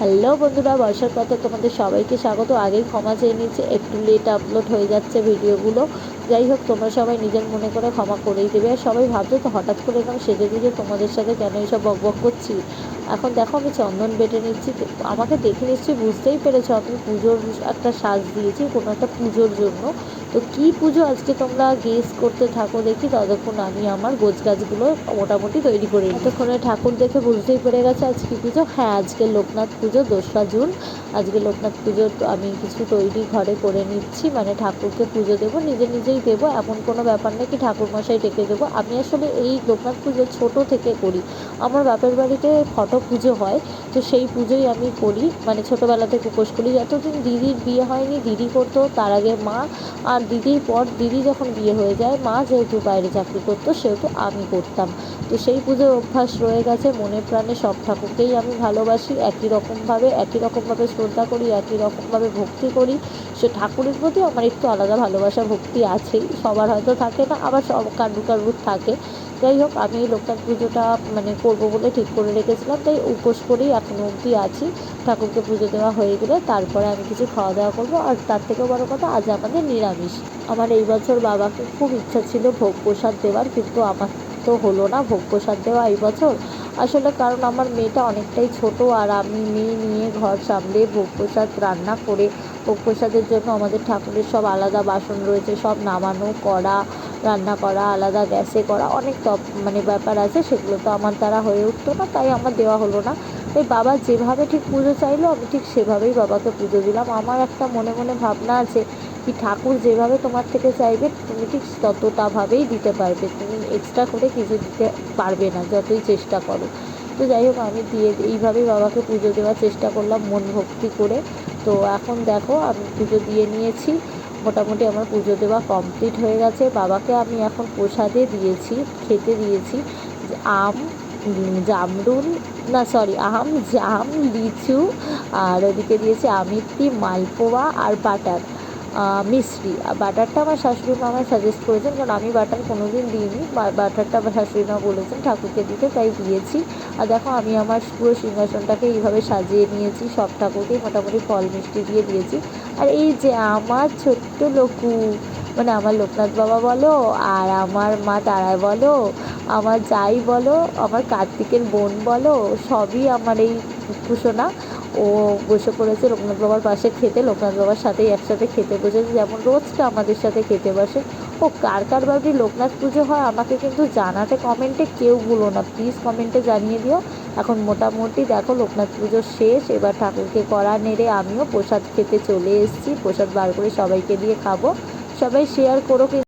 Hello বন্ধুরা, বর্ষার কথা তোমাদের সবাইকে স্বাগত। আগেই ক্ষমা চেয়ে নিচ্ছি, একটু লেট আপলোড হয়ে যাচ্ছে ভিডিওগুলো। যাই হোক, তোমরা সবাই নিজের মনে করে ক্ষমা করেই দেবে। আর সবাই ভাবছো তো হঠাৎ করে এরকম সেজে গুজে তোমাদের সাথে কেন এইসব বকবক করছি। এখন দেখো, আমি চন্দন বেটে নিচ্ছি। আমাকে দেখে নিশ্চয়ই বুঝতেই পেরেছো আমি পুজোর একটা সাজ দিয়েছি, কোনো একটা পুজোর জন্য। তো কী পুজো আজকে তোমরা গেস করতে থাকো দেখি, ততক্ষণ আমি আমার গোছগাছগুলো মোটামুটি তৈরি করে নিই। এতক্ষণে ঠাকুর দেখে বুঝতেই পেরে গেছে আজ কী পুজো। হ্যাঁ, আজকে লোকনাথ পুজো, 2রা জুন। আজকে লোকনাথ পুজো আমি কিছু তৈরি ঘরে করে নিচ্ছি, মানে ঠাকুরকে পুজো দেবো, নিজেই দেবো, এমন কোনো ব্যাপার নেই কি ঠাকুরমশাই ডেকে দেবো। আমি আসলে এই লোকনাথ পুজো ছোটো থেকে করি। আমার বাপের বাড়িতে ফটো পুজো হয়, তো সেই পুজোই আমি করি, মানে ছোটোবেলা থেকে উপোস করি। যতদিন দিদির বিয়ে হয়নি দিদি করতো, তার আগে মা, আর দিদির পর দিদি যখন বিয়ে হয়ে যায়, মা যেহেতু বাইরে চাকরি করতো সেহেতু আমি করতাম। তো সেই পুজোর অভ্যাস রয়ে গেছে। মনে প্রাণে সব ঠাকুরকেই আমি ভালোবাসি, একই রকমভাবে শ্রদ্ধা করি, একই রকমভাবে ভক্তি করি। সে ঠাকুরের প্রতি আমার একটু আলাদা ভালোবাসা ভক্তি আছেই, সবার হয়তো থাকে না, আবার সব কারুর থাকে। যাই হোক, আমি এই লোকনাথ পুজোটা মানে করবো বলে ঠিক করে রেখেছিলাম, তাই উপোস করেই এখনও অবধি আছি। ঠাকুরকে পুজো দেওয়া হয়ে গেলে তারপরে আমি কিছু খাওয়া দাওয়া করবো। আর তার থেকেও বড়ো কথা, আজ আমাদের নিরামিষ। আমার এই বছর বাবাকে খুব ইচ্ছা ছিল ভোগ প্রসাদ দেওয়ার, কিন্তু আমার তো হলো না ভোগ প্রসাদ দেওয়া এই বছর। আসলে কারণ আমার মেয়েটা অনেকটাই ছোট, আর আমি মেয়ে নিয়ে ঘর সামলে ভোগ প্রসাদ রান্না করে, ভোগ প্রসাদের জন্য আমাদের ঠাকুরের সব আলাদা বাসন রয়েছে, সব নামানো করা, রান্না করা, আলাদা গ্যাসে করা, অনেক মানে ব্যাপার আছে, সেগুলো তো আমার দ্বারা হয়ে উঠতো না, তাই আমার দেওয়া হলো না। তাই বাবা যেভাবে ঠিক পুজো চাইলো আমি ঠিক সেভাবেই বাবাকে পুজো দিলাম। আমার একটা মনে মনে ভাবনা আছে কি, ঠাকুর যেভাবে তোমার থেকে চাইবে তুমি ঠিক ততটাভাবেই দিতে পারবে, তুমি এক্সট্রা করে কিছু দিতে পারবে না যতই চেষ্টা করো। তো যাই হোক, আমি এইভাবেই বাবাকে পুজো দেওয়ার চেষ্টা করলাম মন ভক্তি করে। তো এখন দেখো, আমি পুজো দিয়ে নিয়েছি, মোটামুটি আমার পুজো দেওয়া কমপ্লিট হয়ে গেছে। বাবাকে আমি এখন প্রসাদে দিয়েছি, খেতে দিয়েছি আম, জামরুল, না সরি, আম, জাম, লিচু, আর ওদিকে দিয়েছি আমিত্তি, মালপোয়া আর বাটার, মিষ্টি। বাটারটা আমার শাশুড়ি মা আমায় সাজেস্ট করেছেন, কারণ আমি বাটার কোনো দিন দিইনি। বাটারটা আমার শাশুড়ি মা বলেছেন ঠাকুরকে দিতে, তাই দিয়েছি। আর দেখো, আমি আমার পুরো সিংহাসনটাকে এইভাবে সাজিয়ে নিয়েছি, সব ঠাকুরকেই মোটামুটি ফল মিষ্টি দিয়ে দিয়েছি। আর এই যে আমার ছোট্ট লকু, মানে আমার লোকনাথ বাবা বলো, আর আমার মা তারা বলো, আমার যাই বলো, আমার কার্তিকের বোন বলো, সবই আমার এই কুসোনা। ও বসে পড়েছে লোকনাথ বাবার পাশে খেতে, লোকনাথ বাবার সাথেই একসাথে খেতে বসেছে, যেমন রোজটা আমাদের সাথে খেতে বসে। ও কার বাড়ি লোকনাথ পুজো হয় আমাকে কিন্তু জানাতে কমেন্টে কেউ ভুলো না, প্লিজ কমেন্টে জানিয়ে দিও। এখন মোটামুটি দেখো লোকনাথ পুজো শেষ, এবার ঠাকুরকে কড়া নেড়ে আমিও প্রসাদ খেতে চলে এসেছি। প্রসাদ বার করে সবাইকে দিয়ে খাবো। সবাই শেয়ার করো।